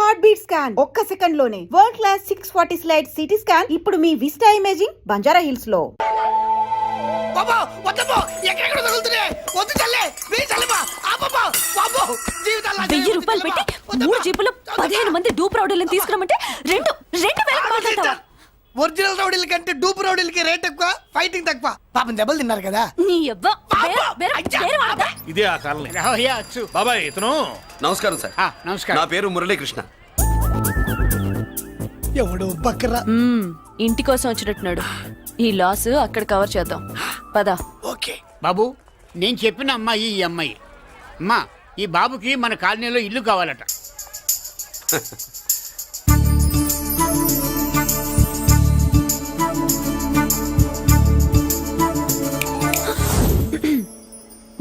Heart beat scan ఒక్క second లోనే world class 640 slide CT scan ఇప్పుడు మీ విస్టా ఇమేజింగ్ బంజారా హిల్స్ లో. బాబా వద్దమ్మా ఎక్కడెక్కడ తగులుతున్నాయి వద్దు చల్లే మీ చల్లమా ఆపమ్మా బాబో జీవితాల్లో 1000 రూపాయలు పెట్టి 3 జీపులు 15 మంది డూప్ రౌడీలను తీసుకురమంటే 2000 మాట్లాడతావా? ఒరిజినల్ రౌడీల కంటే డూప్ రౌడీలకి రేట్ ఎక్కువ, ఫైటింగ్ తక్కువ. పాపం దెబ్బలు తిన్నారు కదా. నీ అవ్వ ఇదే ఆ కాలనీ. బాబాయ్ ఇతను. నమస్కారం సార్. నమస్కారం. నా పేరు మురళీకృష్ణ. ఎవడు బక్కరా ఇంటి కోసం వచ్చినట్టున్నాడు. ఈ లాస్ అక్కడ కవర్ చేద్దాం పద. ఓకే బాబు, నేను చెప్పిన అమ్మాయి ఈ అమ్మాయి. అమ్మా, ఈ బాబుకి మన కాలనీలో ఇల్లు కావాలట.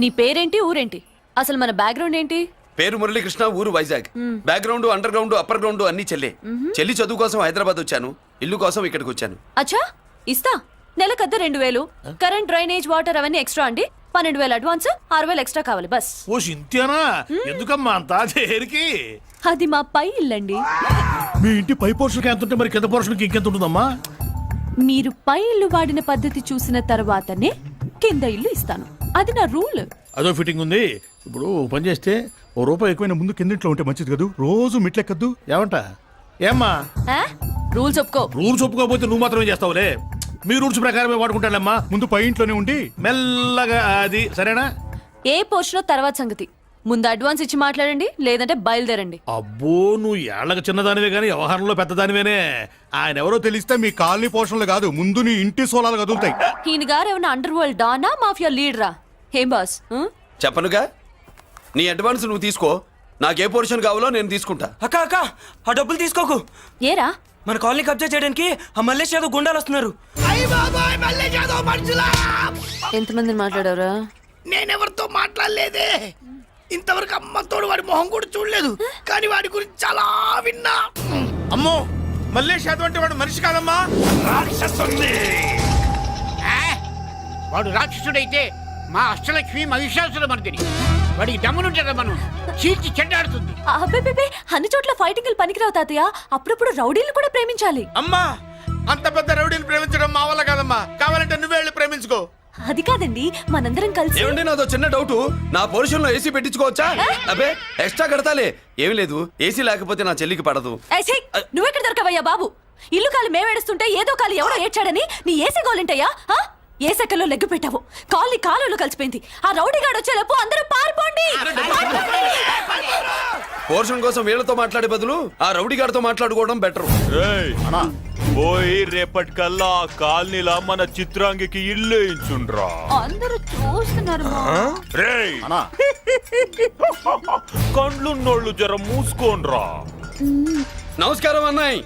నీ పేరేంటి, ఊరేంటి, అసలు మన బ్యాక్గ్రౌండ్ ఏంటి? పేరు మురళీకృష్ణ, ఊరు Vizag. Background, under ground, upper ground అన్ని చెల్లి. చెల్లి చదువు కోసం హైదరాబాద్ వచ్చాను, ఇల్లు కోసం ఇక్కడికి వచ్చాను. అచ్చా, ఇస్తా. నెలకద్ద 2000, కరెంట్, డ్రైనేజ్, వాటర్ అవన్నీ ఎక్స్ట్రా అండి. 12,000 అడ్వాన్స్, 6,000 ఎక్స్ట్రా కావాలి బస్. ఓ సింత్యానా, ఎందుకమ్మా అంతా చేరికి? అది మా పై ఇల్లండి. మీ ఇంటి పై పోర్షన్కి ఎంత ఉంటే మరి కింద పోర్షన్కి ఇంకెంత ఉంటుందమ్మా? మీరు పై ఇల్లు వాడిన పద్ధతి చూసిన తర్వాతనే కింద ఇల్లు ఇస్తాను. అది నా రూల్. అదో ఫిట్టింగ్ ఉంది. ఇప్పుడు పని చేస్తే ఓ రూపాయి ఎక్కువైనా ముందు కిందింట్లో ఉంటే మంచిది కదూ. రోజు మిట్లెక్కద్దు ఏమంట? ఏమ్మా రూల్స్ ఒప్పుకో. రూల్స్ ఒప్పుకోకపోతే నువ్వు మాత్రమే చేస్తావులే. మీ రూల్స్ ప్రకారమే వాడుకుంటానమ్మా. ముందు పై ఇంట్లోనే ఉండి మెల్లగా అది సరేనా? ఏ పోర్షనో తర్వాత సంగతి. ముందు అడ్వాన్స్ ఇచ్చి మాట్లాడండి, లేదంటే బయలుదేరండి. అబ్బో, నువ్వు ఏళ్ళకి చిన్నదానివే కానీ వ్యవహారంలో పెద్దదానివేనే. ఆయన ఎవరో తెలిస్తే మీ కాలనీ పోషణలు కాదు, ముందు నీ ఇంటి సోలాలు కదులుతాయి. ఈయన గారు ఏమన్నా అండర్ వరల్డ్ డానా, మాఫియా లీడరా? ఏం బాస్? చెప్పనుగా, నీ అడ్వాన్స్ నువ్వు తీసుకో. నాకే పోర్షన్ కావాలో నేను తీసుకుంటా. అక్క అక్క, ఆ డబ్బులు తీసుకోకు. ఏరా, మన కాలనీ కబ్జా చేయడానికి ఆ మల్లేష్ యాదవ్ గుండాలు వస్తున్నారు. అయ్య బాబాయ్ మల్లేష్ యాదవ్ మనుషులా. ఎంతమందిని మాట్లాడారా? నేనెవరితో మాట్లాడలేదే. ఇంతవరకు అమ్మతోడు వాడి మొహం కూడా చూడలేదు, కానీ వాడి గురించి చాలా విన్నా. అమ్మో, మల్లేష్ యాదవ్ అంటే వాడు మనిషి కాదమ్మా, రాక్షసుని. వాడు రాక్షసుడైతే మా అష్టలక్ష్మి మహిషాసుల మర్దిని. వాడికి దమ్మునుంటారా మనం చీల్చి చెడ్డాడుతుంది. అబ్బే, అన్ని చోట్ల ఫైటింగ్ పనికిరావు తాతయ్య. అప్పుడప్పుడు రౌడీలు కూడా ప్రేమించాలి. అమ్మా, అంత పెద్ద రౌడీని ప్రేమించడం మా వల్ల కాదమ్మా. కావాలంటే నువ్వే వెళ్ళి ప్రేమించుకో. అది కాదండి, మనందరం కలిసి. ఏమండి, నాదో చిన్న డౌట్. నా పోర్షన్ లో ఏసీ పెట్టించుకోవచ్చా? అబ్బే, ఎక్స్ట్రా కడతాలే. ఏమి లేదు, ఏసీ లేకపోతే నా చెల్లికి పడదు. నువ్వెక్కడ దొరకవయ్యా బాబు? ఇల్లు కాలు మేమేడుస్తుంటే ఏదో కాలు ఎవడో ఏడ్చాడని నీ ఏసీ గోలింటయ్యా? ఏ సెకల్లో లెగ్గు పెట్టావు, కాలి కాలులో కలిసిపోయింది. ఆ రౌడీగాడు వచ్చేలోపు అందరూ పారిపోండి. పోర్షన్ కోసం వీళ్ళతో మాట్లాడే బదులు ఆ రౌడీ గారితో మాట్లాడుకోవడం బెటర్. పోయి రేపటికల్లా ఆ కాలనీలా మన చిత్రాంగికి ఇల్లు ఇచ్చుండ్రా. అందరూ చూస్తున్నారు. కండ్లున్నోళ్ళు జర మూసుకోండ్రా. నమస్కారం అన్నాయ్.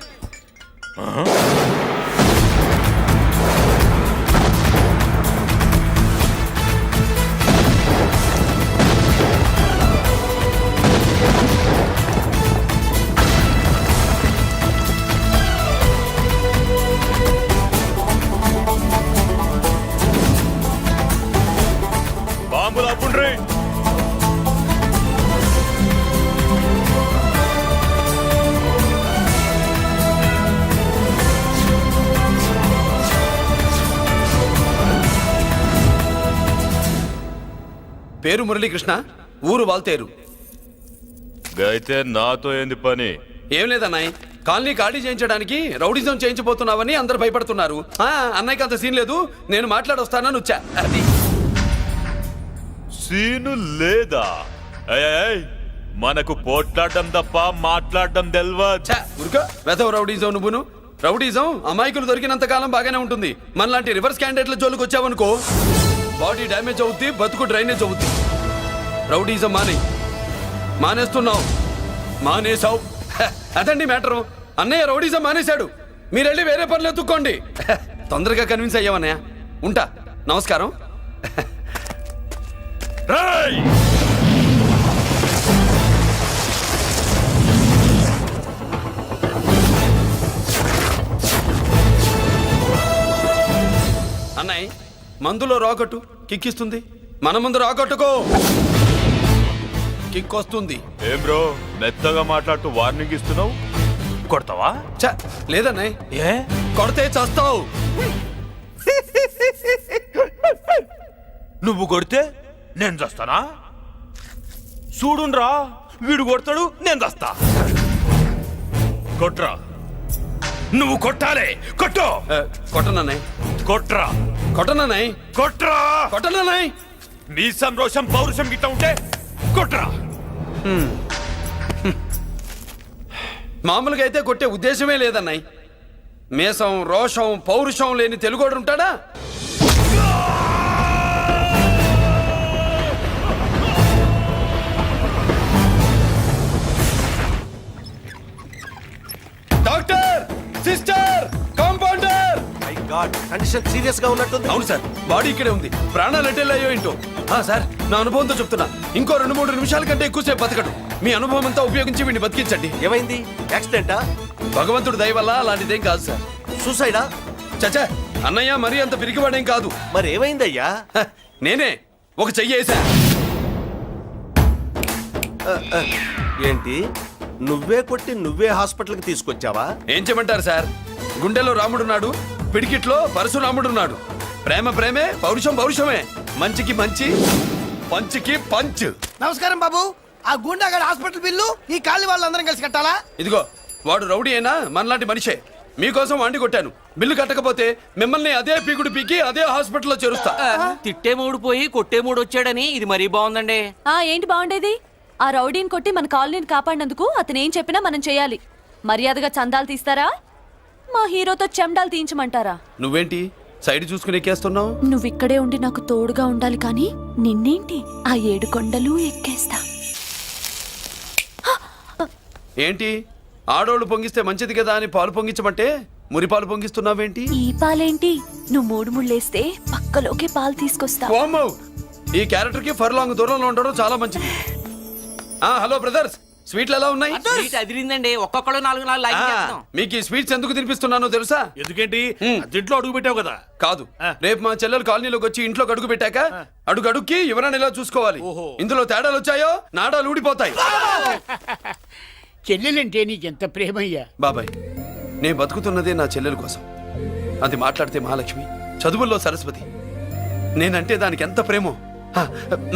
బాంబులు అప్పుండ్రీ. పేరు మురళీకృష్ణ, ఊరు వాల్తేరు. అయితే నాతో ఏంది పని? ఏం లేదన్నాయ్, కాలనీ ఖాళీ చేయించడానికి రౌడిజం చేయించబోతున్నావని అందరు భయపడుతున్నారు. అన్నయ్యకి అంత సీన్ లేదు, నేను మాట్లాడొస్తానని వచ్చా. అది సీను లేదా? మనకు పోట్లాడడం తప్ప మాట్లాడడం తెల్వా. వెధవ రౌడీజం. నువ్వును రౌడీజం అమాయకులు దొరికినంత కాలం బాగానే ఉంటుంది. మనలాంటి రివర్స్ క్యాండిడేట్ల జోలికి వచ్చావనుకో, బాడీ డ్యామేజ్ అవుద్ది, బతుకు డ్రైనేజ్ అవుద్ది. రౌడీజం మానేస్తున్నావు, మానేసావు. అదండి మ్యాటరు. అన్నయ్య రౌడీజం మానేశాడు, మీరెళ్ళి వేరే పనులు ఎత్తుక్కోండి. తొందరగా కన్విన్స్ అయ్యావన్నయ్య. ఉంటా, నమస్కారం. అన్నయ్య, మందులో రాకట్టు కిక్కిస్తుంది, మన ముందు రాకట్టుకో. కిక్ వస్తుంది. ఏం బ్రో మెత్తగా మాట్లాడుతూ వార్నింగ్ ఇస్తున్నావు? కొడతావా? ఛ, లేదన్నయ్య, ఏ కొడితే చస్తావు. నువ్వు కొడితే నేను చస్తానా? చూడుండ్రా, వీడు కొడతాడు, నేను చస్తా. కొట్రా, నువ్వు కొట్టాలి. కొట్టు, కొట్టనన్నయ్య, కొట్రా, కొట్టనన్నయ్య, కొట్రా. కొట్టనన్నయ్య. నీ సంరోషం పౌరుషం గిట్ట ఉంటే కొట్రా. మామూలుగా అయితే కొట్టే ఉద్దేశమే లేదన్నయ్య. మేషం, రోషం, పౌరుషం లేని తెలుగోడు ఉంటాడా? Doctor, sister, compounder. Condition serious గా ఉన్నట్టుంది. అవును సార్, బాడీ ఇక్కడే ఉంది. ప్రాణాలు ఎట్టెళ్ళాయో ఏంటో. సార్, నా అనుభవంతో చెప్తున్నా, ఇంకో 2-3 నిమిషాల కంటే ఎక్కువసేపు బతకడు. మీ అనుభవం అంతా ఉపయోగించి వీడిని బతికించండి. ఏమైంది? యాక్సిడెంటా? భగవంతుడు దయ వల్ల అలాంటిదేం కాదు సార్. సూసైడా? చచ్చా, అన్నయ్య మరీ అంత పిరికివాడేం కాదు. మరి ఏమైందయ్యా? నేనే ఒక చెయ్యి వేసా. ఏంటి, నువ్వే కొట్టి నువ్వే హాస్పిటల్కి తీసుకొచ్చావా? ఏం చేయమంటారు సార్, గుండెలో రాముడున్నాడు, పిడికిట్లో పరశురాముడున్నాడు. ప్రేమ ప్రేమే, పౌరుషం పౌరుషమే. మంచికి మంచి, పంచికి పంచ్. నమస్కారం బాబు. ఆ గుండాగడ్ హాస్పిటల్ బిల్లు ఈ కాలి వాళ్ళందరం కలిసి కట్టాలా? ఇదిగో, వాడు రౌడీ అయినా మనలాంటి మనిషే. మీకోసం వండి కొట్టాను. బిల్లు కట్టకపోతే మిమ్మల్ని అదే పీకుడు పీకి అదే హాస్పిటల్లో చేరుస్తా. తిట్టే మూడు పోయి కొట్టే మూడు వచ్చాడని ఇది మరీ బాగుందండి. ఏంటి బాగుండేది? ఆ రౌడీని కొట్టి మన కాలనీని కాపాడినందుకు అతను ఏం చెప్పినా మనం చేయాలి. మర్యాదగా చందాలు తీస్తారా, మా హీరోతో చెండాలు తీయించమంటారా? నువ్వేంటి సైడ్ చూసుకుని ఎక్కేస్తున్నావు? నువ్విక్కడే ఉండి నాకు తోడుగా ఉండాలి, కానీ నిన్నేంటి ఆ 7 కొండలు ఎక్కేస్తా. ఏంటి, ఆడోళ్ళు పొంగిస్తే మంచిది కదా అని పాలు పొంగించమంటే మురిపాలు పొంగిస్తున్నావేంటి? ఈ పాలేంటి, నువ్వు 3 ముళ్ళేస్తే పక్కలోకే పాలు తీసుకొస్తా. వామ్మో, ఈ క్యారెక్టర్ కి ఫర్ లాంగ్ దూరంలో ఉండడం చాలా మంచిది. హలో బ్రదర్స్, స్వీట్లు ఎలా ఉన్నాయి? సీట్ అదిరిందండి, ఒక్కొక్కడు 4 లైక్ చేస్తాం. మీకు ఈ స్వీట్స్ ఎందుకు తినిపిస్తున్నానో తెలుసా? ఎందుకేంటి? దీంట్లో అడుగు పెట్టావు కదా. కాదు, రేపు మా చెల్లెలు కాలనీలోకి వచ్చి ఇంట్లో అడుగు పెట్టాక అడుగు అడుక్కి ఎవరైనా ఇలా చూసుకోవాలి. ఇందులో తేడాలు వచ్చాయో నాడాలు ఊడిపోతాయి. చెల్లెలంటే నీకెంత ప్రేమయ్యా. బాబాయ్, నేను బతుకుతున్నదే నా చెల్లెల కోసం. అది మాట్లాడితే మహాలక్ష్మి, చదువుల్లో సరస్వతి. నేనంటే దానికి ఎంత ప్రేమో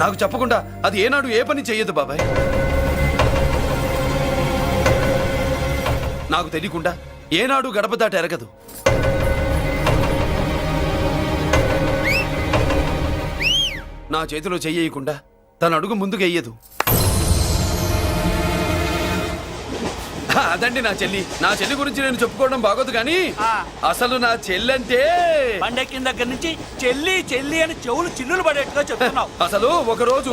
నాకు చెప్పకుండా అది ఏనాడు ఏ పని చెయ్యదు బాబాయ్. నాకు తెలియకుండా ఏనాడు గడప దాటి ఎరగదు. నా చేతిలో చెయ్యకుండా తన అడుగు ముందుకు వెయ్యదు. అదండి నా చెల్లి. నా చెల్లి గురించి నేను చెప్పుకోవడం బాగోదు, కానీ అసలు నా చెల్లంటే పండెక్కిన దగ్గర నుంచి చెల్లి చెల్లి అని చెవులు చిల్లులు పడేట్టుగా చెప్తున్నావు. అసలు ఒక రోజు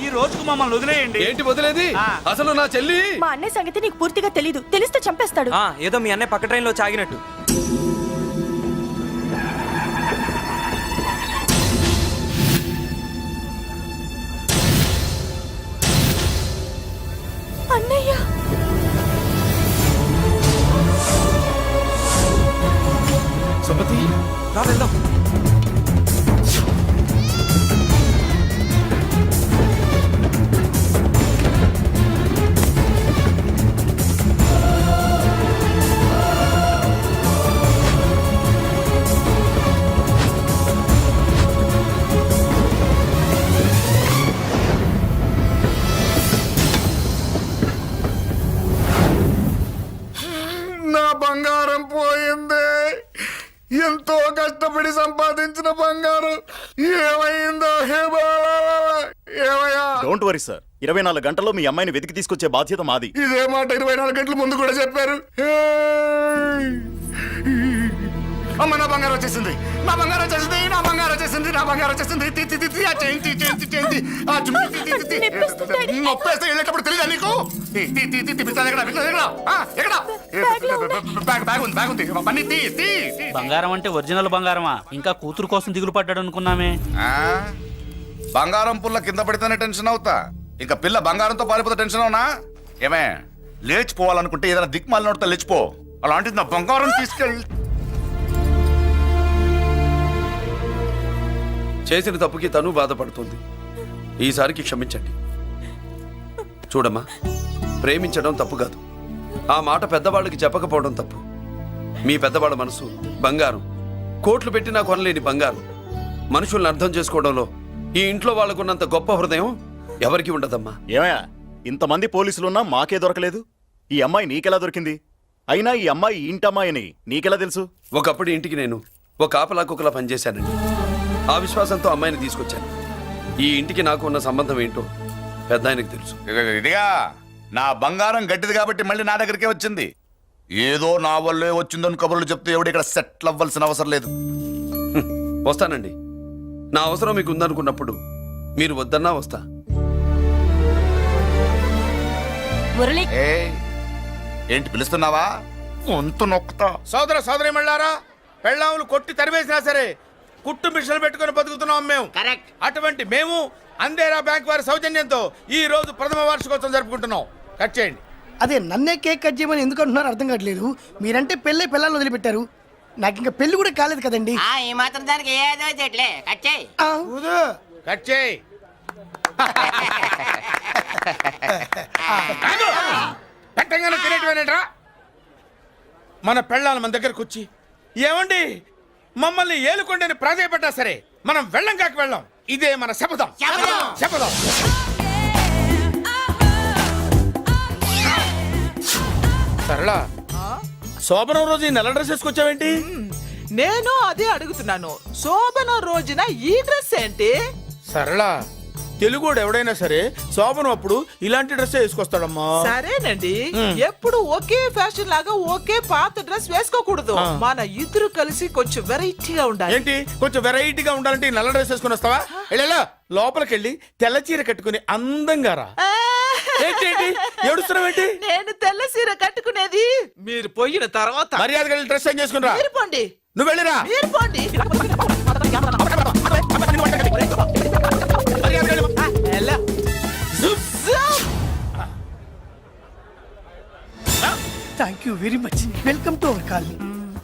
ఈ రోజుకు మమ్మల్ని వదిలేయండి. ఏంటి వదిలేది? అసలు నా చెల్లి మా అన్నయ్య సంగతి నీకు పూర్తిగా తెలీదు. తెలిస్తే చంపేస్తాడు. ఏదో మీ అన్నయ్య పక్క ట్రైన్ లో చాగినట్టు. అన్నయ్య, సుమతి, రా వెళ్దాం. నా బంగారం పోయింది. ఎంతో కష్టపడి సంపాదించిన బంగారం ఏమైందో? ఏమయ్యా? డోంట్ వరీ సార్, 24 గంటల్లో మీ అమ్మాయిని వెతికి తీసుకొచ్చే బాధ్యత మాది. ఇదే మాట 24 గంటల ముందు కూడా చెప్పారు. అమ్మ, నా బంగారం వచ్చేసింది, నా బంగారం వచ్చేసింది, నా బంగారం వచ్చేసింది, నా బంగారం వచ్చేసింది. ఆ చేయించి చేయించి చేయించి ఆ జుమ్మి నొప్పేస్తే వెళ్ళేటప్పుడు తెలియదా నీకు? పిస్తాను ఎక్కడ? ఎక్కడ? బ్యాగ్ ఉంది, బ్యాగ్ ఉంది. పని తీ. బంగారం అంటే ఒరిజినల్ బంగారమా? ఇంకా కూతురు కోసం దిగులు పడ్డాడు అనుకున్నామే. బంగారం పుల్ల కింద పడితేనే టెన్షన్ అవుతా, ఇంకా పిల్ల బంగారంతో పారిపోతే టెన్షన్ అవునా? ఏమే, లేచిపోవాలనుకుంటే ఏదైనా దిక్మాలినోడితో లేచిపో. అలాంటిది నా బంగారం తీసుకెళ్ళి. చేసిన తప్పుకి తను బాధపడుతుంది. ఈసారికి క్షమించండి. చూడమ్మా, ప్రేమించడం తప్పు కాదు, ఆ మాట పెద్దవాళ్ళకి చెప్పకపోవడం తప్పు. మీ పెద్దవాళ్ళ మనసు బంగారం, కోట్లు పెట్టినా కొనలేని బంగారం. మనుషుల్ని అర్థం చేసుకోవడంలో ఈ ఇంట్లో వాళ్ళకున్నంత గొప్ప హృదయం ఎవరికి ఉండదమ్మా. ఏమయ్యా, ఇంతమంది పోలీసులున్నా మాకే దొరకలేదు. ఈ అమ్మాయి నీకెలా దొరికింది? అయినా ఈ అమ్మాయి ఈ ఇంటమ్మాయి అని నీకెలా తెలుసు? ఒకప్పుడు ఇంటికి నేను ఒక ఆపలా కుక్కలా పనిచేశానండి. ఆ విశ్వాసంతో అమ్మాయిని తీసుకొచ్చాను. ఈ ఇంటికి నాకు ఉన్న సంబంధం ఏంటో పెద్ద ఆయనకు తెలుసు. ఇదిగా నా బంగారం గట్టిది కాబట్టి మళ్ళీ నా దగ్గరికే వచ్చింది. ఏదో నా వల్లే వచ్చిందని కబుర్లు చెప్తే ఎవడు ఇక్కడ సెటిల్ అవ్వాల్సిన అవసరం లేదు. వస్తానండి. నా అవసరం మీకు ఉందనుకున్నప్పుడు మీరు వద్దన్నా వస్తా. మురళి, ఏంటి పిలుస్తున్నావా? వంతు నొక్కుతా. సోదర సోదరి మళ్ళారా, పెళ్ళాములు కొట్టి తరివేసినా సరే కుట్టు మిషన్లు పెట్టుకుని బతుకుతున్నాం మేము. కరెక్ట్. అటువంటి మేము అందేరా బ్యాంక్ వారి సౌజన్యంతో ఈ రోజు ప్రథమ వార్షికోత్సవం జరుపుకుంటున్నాం. కట్ చేయండి. అదే నన్నే కేక్ కట్ చేయమని ఎందుకు అంటున్నారో అర్థం కావట్లేదు. మీరంటే పెళ్ళే పిల్లల్ని వదిలిపెట్టారు, నాకు ఇంకా పెళ్లి కూడా కాలేదు కదండి. ఈ మాత్రం దానికి ఏదో చెట్లే కట్ చేయి. కట్ చేయి. పెట్టంగానే తినేటివేనేట్రా? మన పెళ్ళాలు మన దగ్గరకు వచ్చి ఏమండి మమ్మల్ని ఏలుకొండని ప్రాధాయపడ్డా సరే మనం వెళ్ళం కాక వెళ్ళం. ఇదే మన శపథం. శపథం. సరళ, శోభనం రోజు ఈ నల్ల డ్రెస్ వేసుకొచ్చావేంటి? నేను అదే అడుగుతున్నాను. శోభన రోజున ఈ డ్రెస్ ఏంటి? సరళ, తెలుగుడు ఎవడైనా సరే శోభనం అప్పుడు ఇలాంటి డ్రెస్ వేసుకొస్తాడమ్మా. సరేనండి, ఎప్పుడు ఒకే ఫ్యాషన్ లాగా ఒకే పాత డ్రెస్ వేసుకోకూడదు. మన ఇద్దరు కలిసి కొంచెం వెరైటీగా ఉండాలి. ఏంటి కొంచెం వెరైటీగా ఉండాలంటే ఈ నల్ల డ్రెస్ వేసుకొని వస్తావా? వెళ్ళా లోపలికి వెళ్ళి తెల్ల చీర కట్టుకుని అందంగా రా. ఏంటి ఏడుస్తున్నావేంటి? నేను తెల్ల సీర కట్టుకునేది మీరు పోయిన తర్వాత. మర్యాదగా వెళ్ళి డ్రెస్ చేంజ్ చేసుకుని రా. మీరు పోండి. నువ్వు వెళ్ళిరా. మీరు పోండి. ఎలా? Thank you very much. Welcome to our colony.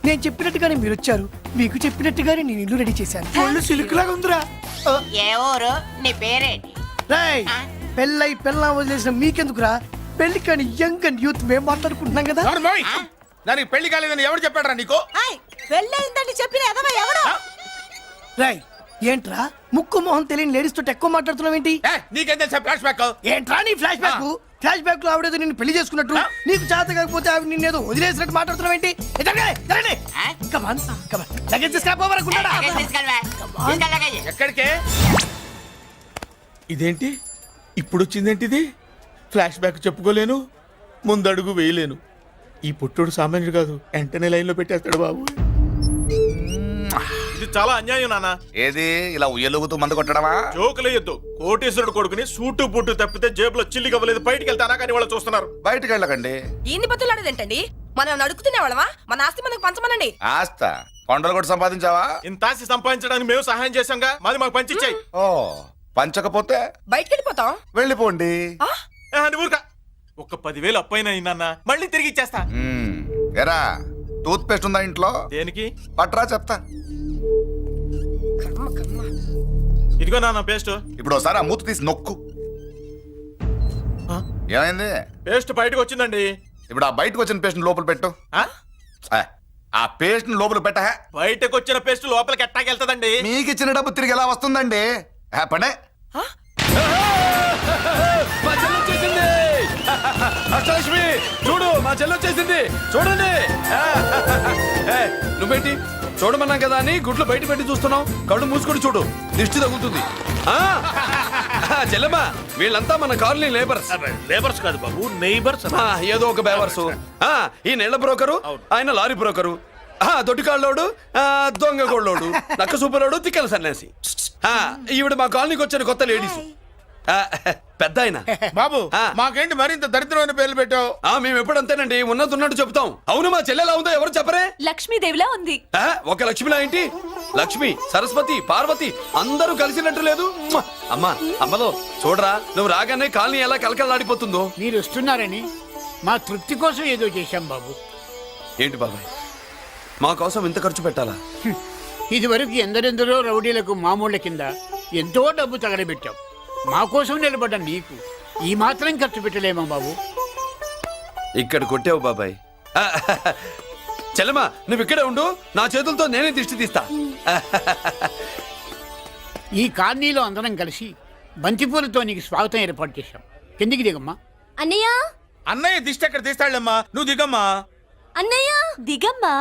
నేను చెప్పినట్టుగానే మీరు వచ్చారు, మీకు చెప్పినట్టుగానే నేను ఇల్లు రెడీ చేశాను. ఒళ్ళు సిల్క్ లాగా ఉందిరా. ఏ ఊరు? నీ పేరేంటి? రాయ్, పెళ్ళై పెళ్ళా వదిలేసిన మీకెందుకురా? పెళ్లి కాని యంగ్ అండ్ యూత్ మేము మాట్లాడుకుంటున్నాం కదా. దానికి పెళ్లి కాలేదని ఎవరు చెప్పాడరా నీకు? పెళ్ళయిందని చెప్పిన ఎదవ ఎవడు? రాయ్, ఏంట్రా ముక్కు మొహం తెలియని లేడీస్ తోటి ఎక్కువ మాట్లాడుతున్నావు ఏంటి? నీకేం తెలుసా ఫ్లాష్ బ్యాక్? ఏంట్రా నీ ఫ్లాష్ బ్యాక్? ఫ్లాష్ బ్యాక్ లో ఆవిడేదో నిన్ను పెళ్లి చేసుకున్నట్టు, నీకు చేత కాకపోతే ఆవిడ నిన్నేదో వదిలేసినట్టు మాట్లాడుతున్నావు ఏంటి? ఎక్కడికే? ఇదేంటి ఇప్పుడు వచ్చిందేంటి? ఇది ఫ్లాష్ బ్యాక్ చెప్పుకోలేను, ముందడుగు వేయలేను. ఈ పుట్టుడు సామాన్యుడు కాదు, వెంటనే లైన్ లో పెట్టేస్తాడు బాబు. ఇది చాలా అన్యాయం నాన్న. ఏది ఇలా ఉయ్యలుగుతూ మందు కొట్టడమా? జోకులేయొద్దు. కోటేశ్వరుడు కొడుకుని సూటు బుట్టు తప్పితే జేబులో చిల్లి కవ్వలేదు, బయటికి వెళ్తానా కానీ వాళ్ళు చూస్తున్నారు. బయటికి వెళ్ళకండి. ఈయన్ని బతులాడేదేంటండి? మనం నడుకుతునే వాళ్ళమా? మన ఆస్తి మనకు పంచమనండి. ఆస్త కొండలు కూడా సంపాదించావా? ఇంత ఆస్తి సంపాదించడానికి మేము సహాయం చేశాంగా, మాది మాకు పంచిచ్చాయి. ఓ, పంచకపోతే బయటికి వెళ్ళిపోతాం. వెళ్ళిపోండి. ఊరుక. ఒక్క 10,000 అప్పైనా నాన్న, మళ్ళీ తిరిగి ఇచ్చేస్తా. ఎరా, టూత్ పేస్ట్ ఉందా ఇంట్లో? దేనికి? పట్రా చెప్తా. ఇదిగో నాన్న పేస్ట్. ఇప్పుడు ఒకసారి ఆ మూత తీసి నొక్కు. ఏమైంది? పేస్ట్ బయటకు వచ్చిందండి. ఇప్పుడు ఆ బయటకు వచ్చిన పేస్ట్ లోపల పెట్టు. ఆ పేస్ట్ లోపల పెట్ట. బయటకు వచ్చిన పేస్ట్ లోపలికి ఎట్టాకెళ్తదండి? మీకు ఇచ్చిన డబ్బు తిరిగి ఎలా వస్తుందండి? పడే. మా చెల్లి వచ్చేసింది. అష్టలక్ష్మి చూడు, మా చెల్లి వచ్చేసింది. చూడండి. నువ్వేంటి చూడమన్నాం కదా అని గుడ్లు బయట పెట్టి చూస్తున్నావు? కళ్ళు మూసుకొని చూడు, దిష్టి తగ్గుతుంది. చెల్లెమ్మా, వీళ్ళంతా మన కాలనీ లేబర్స్. లేబర్స్ కాదు బాబు, నైబర్స్. ఏదో ఒక బేవర్సు. ఈ నెల బ్రోకరు, ఆయన లారీ బ్రోకరు, దొడ్డికాళ్ళోడు, దొంగ గోళ్ళోడు, నక్క సూపరోడు, తిక్కల సన్యాసి. ఈవిడ మా కాలనీకి వచ్చిన కొత్త లేడీస్. పెద్ద ఆయన. బాబు, మాకేంటి మరింత దరిద్రమైన పేర్లు పెట్టావు? మేము ఎప్పుడంతేనండి, ఉన్నట్టు చెప్తాం. అవును, మా చెల్లెలా ఉందో ఎవరు చెప్పరే? లక్ష్మీదేవిలా ఉంది. ఒక లక్ష్మిలా ఏంటి? లక్ష్మి, సరస్వతి, పార్వతి అందరూ కలిసినట్టు లేదు. అమ్మా, అమ్మలో చూడరా, నువ్వు రాగానే కాలనీ ఎలా కలకలాడిపోతుందో. మీరు వస్తున్నారని మా తృప్తి కోసం ఏదో చేశాం బాబు. ఏంటి బాబాయ్, మా కోసం ఇంత ఖర్చు పెట్టాలా? ఇదివరకు ఎందరెందరో రౌడీలకు మామూళ్ళ కింద ఎంతో డబ్బు తగలబెట్టాం. మా కోసం నిలబడ్డ నీకు ఈ మాత్రం ఖర్చు పెట్టలేమా బాబు? ఇక్కడ కొట్టావు బాబాయ్. చెల్లెమ్మా నువ్వు ఇక్కడే ఉండు, నా చేతులతో నేనే దిష్టి తీస్తా. ఈ కాలనీలో అందరం కలిసి బంతిపూలతో నీకు స్వాగతం ఏర్పాటు చేశాం. కిందికి దిగమ్మా. అన్నయ్య అన్నయ్య దిష్టి ఎక్కడ తీస్తాడమ్మా, నువ్వు దిగమ్మా. అన్నయ్య దిగమ్మా.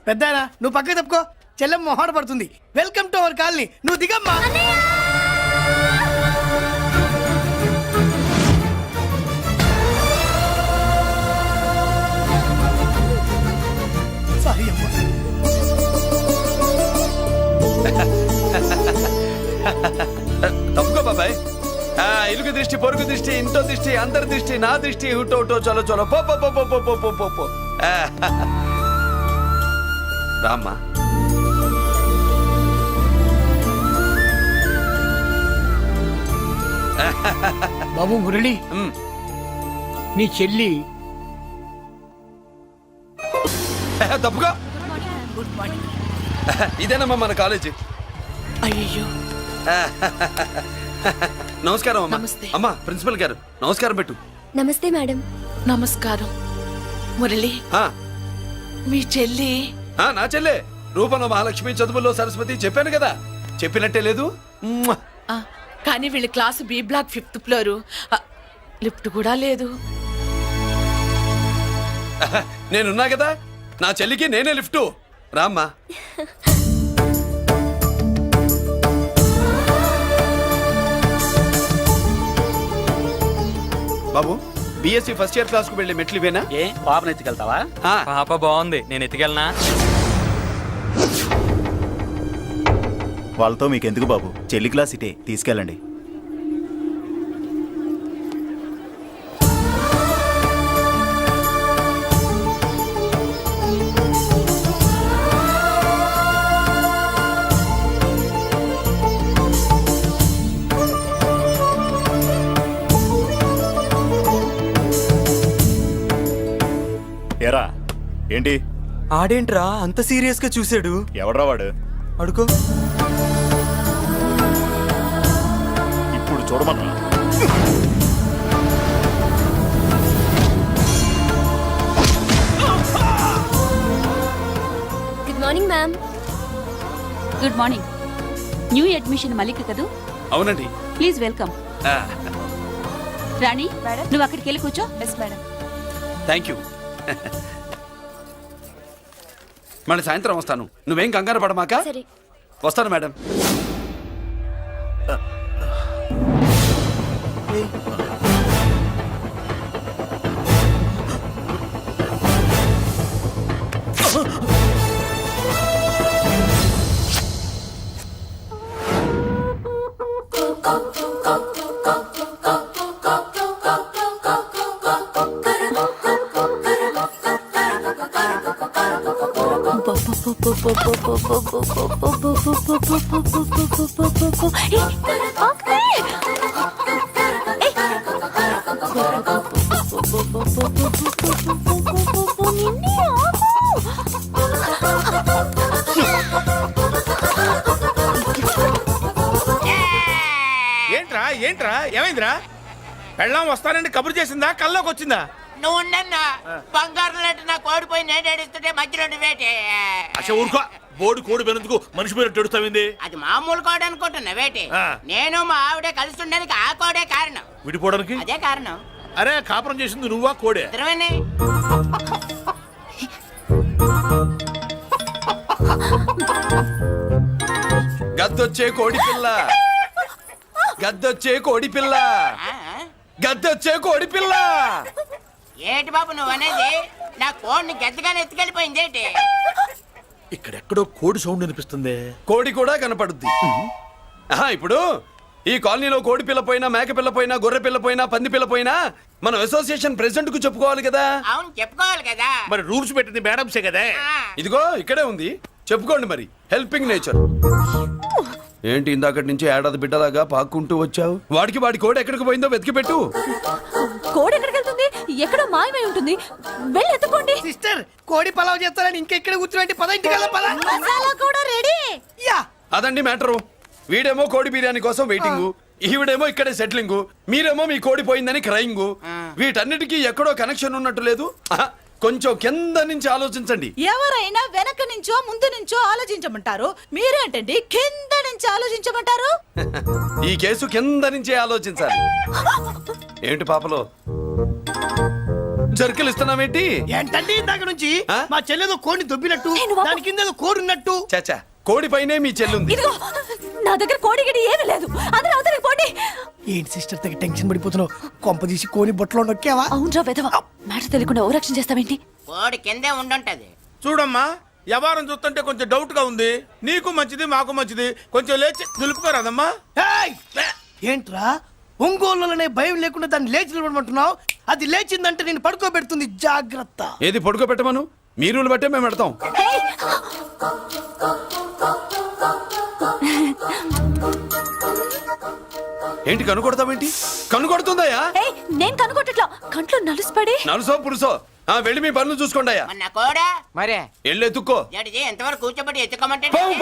పెద్దాయనా నువ్వు పక్కకి తప్పుకో, చెల్లెమ్మ మొహాట పడుతుంది. వెల్కమ్ టు అవర్ కాలనీ, నువ్వు దిగమ్మా. సారీ అమ్మా. తప్పుకో బాబాయ్. ఇరుగు దృష్టి, పొరుగు దృష్టి, ఇంట్లో దృష్టి, అందరి దృష్టి, నా దృష్టి, హుటో హుటో చలో చలో పో పో పో పో పో పో పో పో పో. రామ్మా. బాబు మురళి, నీ చెల్లి తప్పుకో. Good morning. ఇదేనమ్మా మన కాలేజీ. అయ్యో నమస్కారం అమ్మా. నమస్తే. అమ్మా ప్రిన్సిపల్ గారు నమస్కారం పెట్టు. నమస్తే మేడం. నమస్కారం. మురళి ఆ, మీ చెల్లి నా చెల్లె రూపంలో మహాలక్ష్మి, చదువుల్లో సరస్వతి. చెప్పాను కదా, చెప్పినట్టే లేదు. మ్మ్. కానీ వీళ్ళ class B block 5th floor. Lift కూడా లేదు. నేనున్నా కదా, నా చెల్లికి నేనే లిఫ్ట్. రామ్మా. బాబు బిఎస్సి ఫస్ట్ ఇయర్ క్లాస్ కు వెళ్ళి మెట్లు ఇవేనా? ఏ పాపను ఎత్తుకెళ్తావా? పాప బాగుంది, నేను ఎత్తుకెళ్ళనా? వాళ్ళతో మీకెందుకు బాబు, చెల్లి క్లాస్ ఇటే తీసుకెళ్ళండి. ఎరా ఏంటి? ఆడేంట్రా అంత సీరియస్ గా చూసాడు? ఎవడ్రా వాడు? అడుకో. ఇప్పుడు చూడమన్నా. Good morning ma'am. Good morning. New admission Malik కదూ? అవునండి. Please welcome. ఆ, రాణి నువ్వు అక్కడికి వెళ్ళి కూర్చో. Yes madam. Thank you. మళ్ళీ సాయంత్రం వస్తాను, నువ్వేం కంగారు పడమాక. సరే. వస్తాను మేడం. ఏంట్రా ఏంట్రా ఏమైందిరా? పెళ్ళాం వస్తానండి కబురు చేసిందా, కల్లోకి వచ్చిందా? నువ్వు ఉండన్నా బంగారం లాంటి నాకు ఓడిపోయి నేను ఏడుస్తుంటే మధ్యలో నువ్వేటే. అసలు ఊరుకో, బోర్డు కోడి పెనందుకు మనిషి మీద తెడుస్తావింది. అది మామూలు కోడి అనుకుంటున్నా వేటి. ఆ. నేను మా ఆవిడే కలిసి ఉండడానికి ఆ కోడే కారణం. విడిపోవడానికి అదే కారణం. అరే కాపురం చేసింది నువ్వా కోడే? ఇద్దరమేనే. గద్దొచ్చే కోడి పిల్ల, గద్దొచ్చే కోడి పిల్ల, ఆ? గద్దొచ్చే కోడి పిల్ల. ఏటి బాబు నువ్వు అనేది? నా కోడిని గద్దగానే ఎత్తుకెళ్ళిపోయింది ఏంటి? ఇక్కడెక్కడో కోడి సౌండ్ అనిపిస్తుంది. కోడి కూడా కనపడుద్ది. ఇప్పుడు ఈ కాలనీలో కోడి పిల్ల పోయినా, మేక పిల్ల పోయినా, గొర్రె పిల్ల పోయినా, పంది పిల్ల పోయినా మనం అసోసియేషన్ ప్రెసిడెంట్ కు చెప్పుకోవాలి కదా. అవును చెప్పుకోవాలి కదా. మరి రూల్స్ పెట్టింది మేడంసే కదా. ఆ. ఇదిగో ఇక్కడే ఉంది, చెప్పుకోండి మరి. Helping nature. ఏంటి ఇందాకటి నుంచి ఏడాది బిడ్డలాగా పాక్కుంటూ వచ్చావు? వాడికి వాడి కోడి ఎక్కడికి పోయిందో వెతికి పెట్టు. కోడి ఎక్కడికి వెళ్తుంది? ఎక్కడో మాయమై ఉంటుంది. వెళ్ళి ఎత్తుకోండి. సిస్టర్ కోడి పలావ్ చేస్తారని ఇంకెక్కడ కూర్చోండి, పద ఇంటికి పద. మసాలా కూడా రెడీ. యా అదండి మ్యాటరు. వీడేమో కోడి బిర్యానీ కోసం వెయిటింగ్, ఈవిడేమో ఇక్కడే సెటిలింగ్, మీరేమో మీ కోడి పోయిందని క్రయింగ్. వీటన్నిటికీ ఎక్కడో కనెక్షన్ ఉన్నట్టు లేదు. ఆహా, కొంచెం కింద నుంచి ఆలోచించండి. ఎవరైనా వెనక నుంచో ముందు నుంచో ఆలోచించమంటారు, మీరేంటండి కింద నుంచి ఆలోచించమంటారు? ఈ కేసు కింద నుంచే ఆలోచించాలి. ఏంటి పాపలో జర్కలు ఇస్తున్నావేంటి? ఏంటండి ఇందాక నుంచి ఆ? మా చెల్లెదో కోడిని దొబ్బినట్టు, దాని కింద ఏదో కోడి ఉన్నట్టు. చాచా, కోడి పైనే మీ చెల్లుంది. ఇదిగో నా దగ్గర కోడి గిడి ఏమీ లేదు. అందరూ అవతలకి పోండి. ఏంటి సిస్టర్ దగ్గర టెన్షన్ పడిపోతున్నావు? కొంప తీసి కోని బొట్టలో నొక్కావా? అవునరా వెధవ, మాట తెలియకుండా ఓ రక్షణ చేస్తావేంటి? కోడి కిందే ఉండుంటది. చూడమ్మా, వ్యవహారం చూస్తుంటే కొంచెం డౌట్ గా ఉంది. నీకు మంచిది, మాకు మంచిది. కొంచెం లేచి నిలుపుకోరాదమ్మా. ఏయ్! ఏంట్రా ఒంగోలులోనే భయం లేకుండా దాన్ని లేచి నిలబడమంటున్నావు? అది లేచిందంటే నేను పడుకోబెడుతుంది, జాగ్రత్త. ఏది పడుకోబెట్టమను, మీ రూల్ బట్టే మేము పెడతాం. హేయ్! ఏంటి కనుకొడతావేంటి? కనుకొడుతుందయ్యా? హేయ్, నేను కనుగొట్టట్లా, కంట్లో నలుసుపడి. నలుసో పురుసో వెళ్ళి మీ పనులు చూసుకోండి అయ్యా. మన కోడా మరే వెళ్ళి ఎత్తుక్కో. జడిజీ ఎంతవరకు కూర్చోబెట్టి ఎత్తుకోమంటే పాము!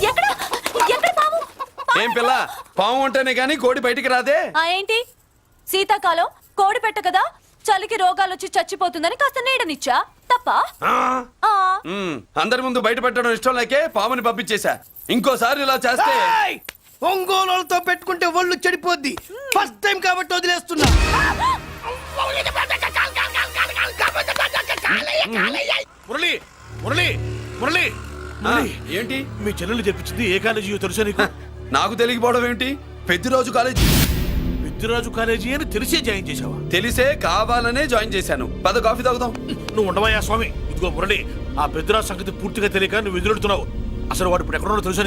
ఎక్కడ ఎక్కడ పాము? ఏం పిల్ల, పాము అంటేనే గాని కోడి బయటికి రాదే. ఏంటి శీతాకాలం కోడి పెట్ట కదా, చలికి రోగాలు వచ్చి చచ్చిపోతుందని కాస్త నీడనిచ్చా, తప్ప? అందరి ముందు బయట పెట్టడం ఇష్టం లేకే పాముని పంపించేశా. ఇంకోసారి ఇలా చేస్తే ఏయ్! ఒంగోలులతో పెట్టుకుంటే ఒళ్ళు చెడిపోద్ది. ఫస్ట్ టైం కాబట్టి వదిలేస్తున్నా. మురళి మురళి మురళి ఆ, ఏంటి మీ చెల్లెలు చెప్పించింది ఏ కాలేజీ తెలుసా నీకు? నాకు తెలియకపోవడం ఏంటి? పెద్దిరాజు కాలేజీ. పెద్దిరాజు కాలేజీ అని తెలిసే జాయిన్ చేసావా? తెలిసే కావాలనే జాయిన్ చేశాను. పద కాఫీ తాగుదాం. నువ్వు ఉండవయ్యా స్వామి. ఇదిగో మురళి, ఆ పెద్దిరాజు సంగతి పూర్తిగా తెలియక నువ్వు ఎదురెడుతున్నావు. అసలు వాడు ఇప్పుడు ఎక్కడున్నాడో తెలుసా నీకు?